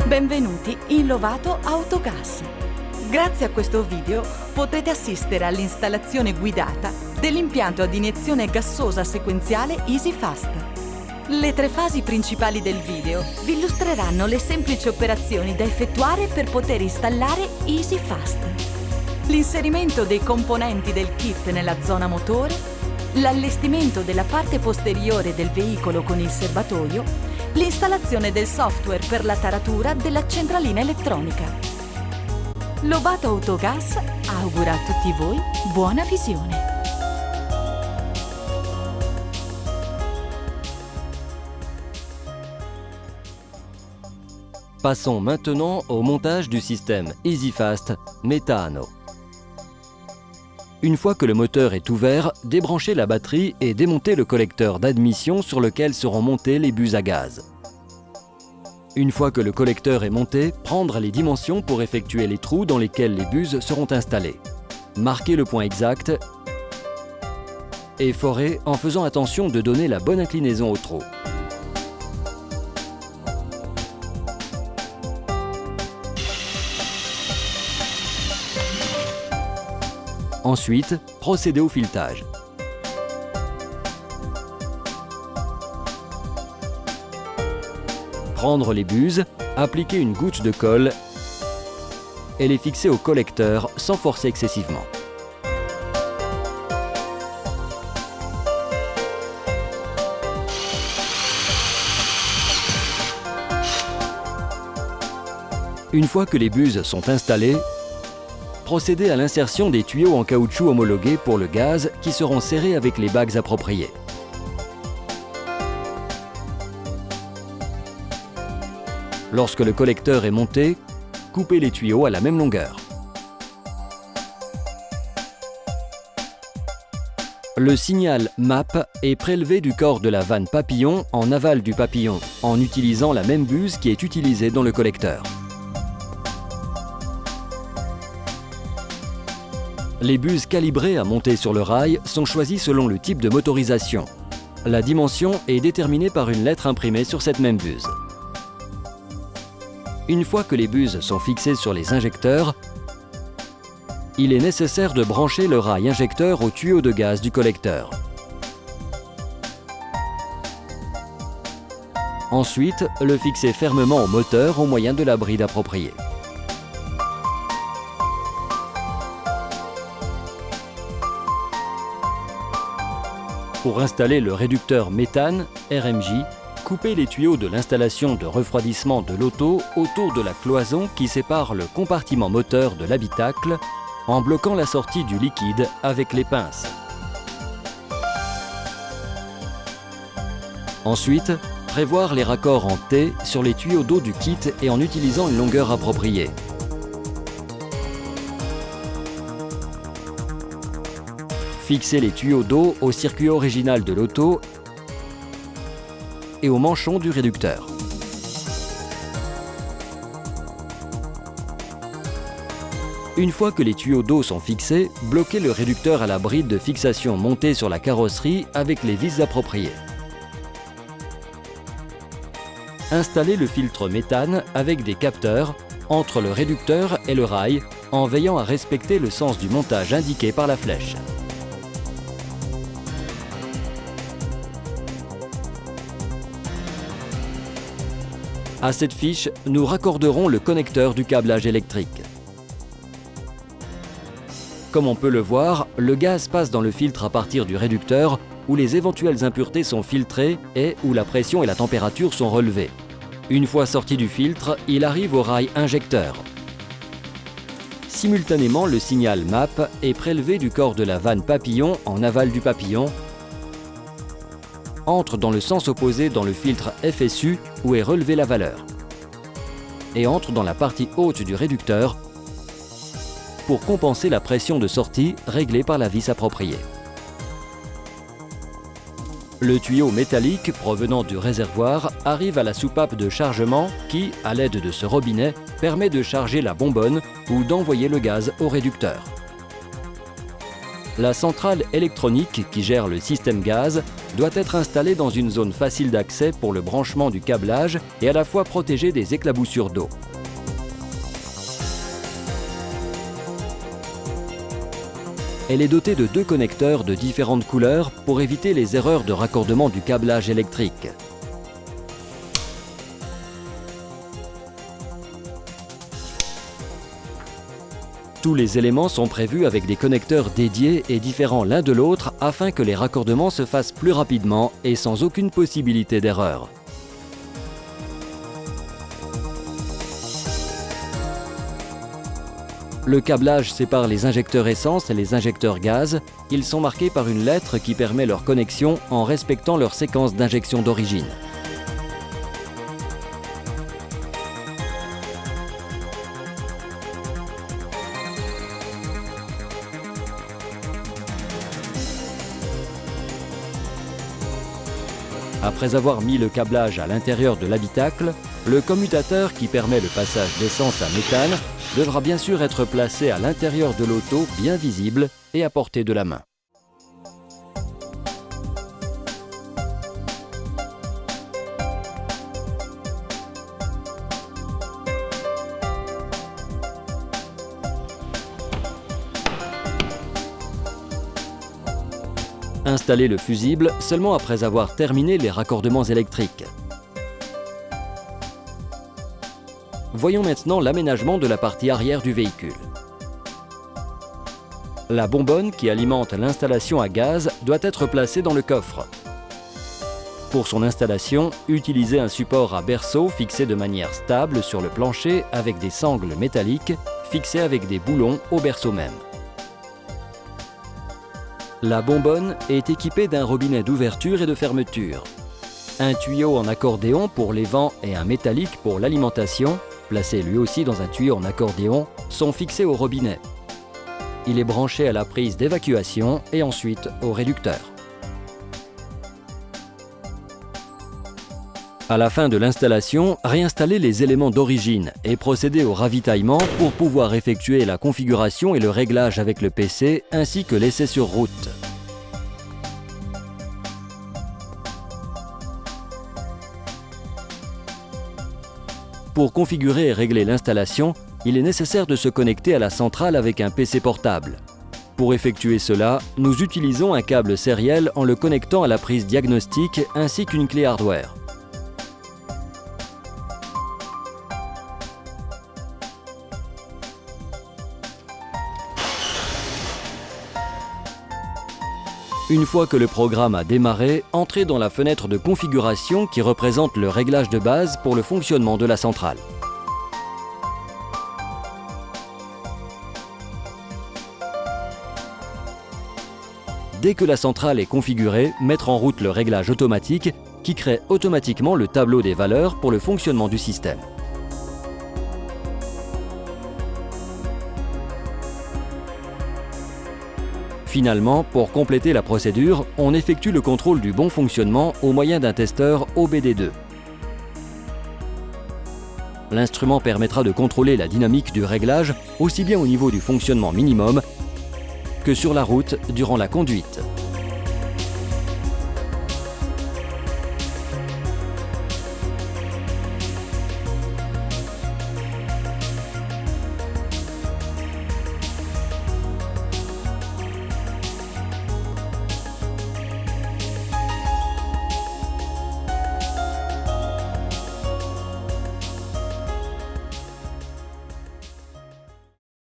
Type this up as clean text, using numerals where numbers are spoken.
Benvenuti in Lovato Autogas. Grazie a questo video potrete assistere all'installazione guidata dell'impianto ad iniezione gassosa sequenziale EasyFast. Le 3 fasi principali del video vi illustreranno le semplici operazioni da effettuare per poter installare EasyFast. L'inserimento dei componenti del kit nella zona motore, l'allestimento della parte posteriore del veicolo con il serbatoio, l'installazione del software per la taratura della centralina elettronica. Lovato Autogas augura a tutti voi buona visione. Passons maintenant au montage du système EasyFast Metano. Une fois que le moteur est ouvert, débranchez la batterie et démontez le collecteur d'admission sur lequel seront montés les buses à gaz. Une fois que le collecteur est monté, prendre les dimensions pour effectuer les trous dans lesquels les buses seront installées. Marquez le point exact et forez en faisant attention de donner la bonne inclinaison au trou. Ensuite, procédez au filetage. Prendre les buses, appliquer une goutte de colle et les fixer au collecteur sans forcer excessivement. Une fois que les buses sont installées, procédez à l'insertion des tuyaux en caoutchouc homologués pour le gaz qui seront serrés avec les bagues appropriées. Lorsque le collecteur est monté, coupez les tuyaux à la même longueur. Le signal MAP est prélevé du corps de la vanne papillon en aval du papillon en utilisant la même buse qui est utilisée dans le collecteur. Les buses calibrées à monter sur le rail sont choisies selon le type de motorisation. La dimension est déterminée par une lettre imprimée sur cette même buse. Une fois que les buses sont fixées sur les injecteurs, il est nécessaire de brancher le rail injecteur au tuyau de gaz du collecteur. Ensuite, le fixer fermement au moteur au moyen de la bride appropriée. Pour installer le réducteur méthane, RMJ, coupez les tuyaux de l'installation de refroidissement de l'auto autour de la cloison qui sépare le compartiment moteur de l'habitacle en bloquant la sortie du liquide avec les pinces. Ensuite, prévoir les raccords en T sur les tuyaux d'eau du kit et en utilisant une longueur appropriée. Fixez les tuyaux d'eau au circuit original de l'auto et au manchon du réducteur. Une fois que les tuyaux d'eau sont fixés, bloquez le réducteur à la bride de fixation montée sur la carrosserie avec les vis appropriées. Installez le filtre méthane avec des capteurs entre le réducteur et le rail en veillant à respecter le sens du montage indiqué par la flèche. À cette fiche, nous raccorderons le connecteur du câblage électrique. Comme on peut le voir, le gaz passe dans le filtre à partir du réducteur où les éventuelles impuretés sont filtrées et où la pression et la température sont relevées. Une fois sorti du filtre, il arrive au rail injecteur. Simultanément, le signal MAP est prélevé du corps de la vanne papillon en aval du papillon, entre dans le sens opposé dans le filtre FSU où est relevée la valeur et entre dans la partie haute du réducteur pour compenser la pression de sortie réglée par la vis appropriée. Le tuyau métallique provenant du réservoir arrive à la soupape de chargement qui, à l'aide de ce robinet, permet de charger la bonbonne ou d'envoyer le gaz au réducteur. La centrale électronique qui gère le système gaz doit être installée dans une zone facile d'accès pour le branchement du câblage et à la fois protégée des éclaboussures d'eau. Elle est dotée de 2 connecteurs de différentes couleurs pour éviter les erreurs de raccordement du câblage électrique. Tous les éléments sont prévus avec des connecteurs dédiés et différents l'un de l'autre afin que les raccordements se fassent plus rapidement et sans aucune possibilité d'erreur. Le câblage sépare les injecteurs essence et les injecteurs gaz. Ils sont marqués par une lettre qui permet leur connexion en respectant leur séquence d'injection d'origine. Après avoir mis le câblage à l'intérieur de l'habitacle, le commutateur qui permet le passage d'essence à méthane devra bien sûr être placé à l'intérieur de l'auto, bien visible et à portée de la main. Installez le fusible seulement après avoir terminé les raccordements électriques. Voyons maintenant l'aménagement de la partie arrière du véhicule. La bonbonne qui alimente l'installation à gaz doit être placée dans le coffre. Pour son installation, utilisez un support à berceau fixé de manière stable sur le plancher avec des sangles métalliques fixées avec des boulons au berceau même. La bonbonne est équipée d'un robinet d'ouverture et de fermeture. Un tuyau en accordéon pour les vents et un métallique pour l'alimentation, placé lui aussi dans un tuyau en accordéon, sont fixés au robinet. Il est branché à la prise d'évacuation et ensuite au réducteur. À la fin de l'installation, réinstallez les éléments d'origine et procédez au ravitaillement pour pouvoir effectuer la configuration et le réglage avec le PC ainsi que l'essai sur route. Pour configurer et régler l'installation, il est nécessaire de se connecter à la centrale avec un PC portable. Pour effectuer cela, nous utilisons un câble sériel en le connectant à la prise diagnostic ainsi qu'une clé hardware. Une fois que le programme a démarré, entrez dans la fenêtre de configuration qui représente le réglage de base pour le fonctionnement de la centrale. Dès que la centrale est configurée, mettre en route le réglage automatique qui crée automatiquement le tableau des valeurs pour le fonctionnement du système. Finalement, pour compléter la procédure, on effectue le contrôle du bon fonctionnement au moyen d'un testeur OBD2. L'instrument permettra de contrôler la dynamique du réglage aussi bien au niveau du fonctionnement minimum que sur la route durant la conduite.